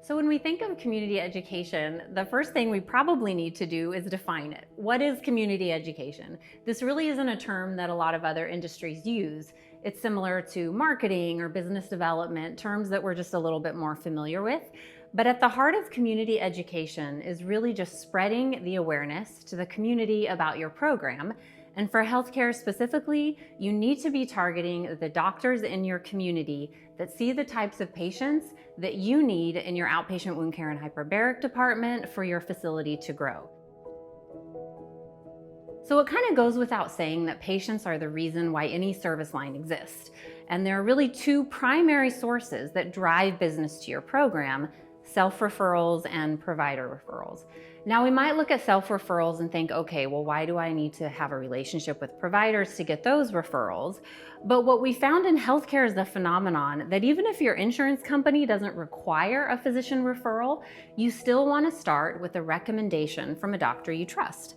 So when we think of community education, the first thing we probably need to do is define it. What is community education? This really isn't a term that a lot of other industries use. It's similar to marketing or business development, terms that we're just a little bit more familiar with. But at the heart of community education is really just spreading the awareness to the community about your program. And for healthcare specifically, you need to be targeting the doctors in your community that see the types of patients that you need in your outpatient wound care and hyperbaric department for your facility to grow. So it kind of goes without saying that patients are the reason why any service line exists. And there are really two primary sources that drive business to your program: self-referrals and provider referrals. Now, we might look at self-referrals and think, okay, well, why do I need to have a relationship with providers to get those referrals? But what we found in healthcare is the phenomenon that even if your insurance company doesn't require a physician referral, you still want to start with a recommendation from a doctor you trust.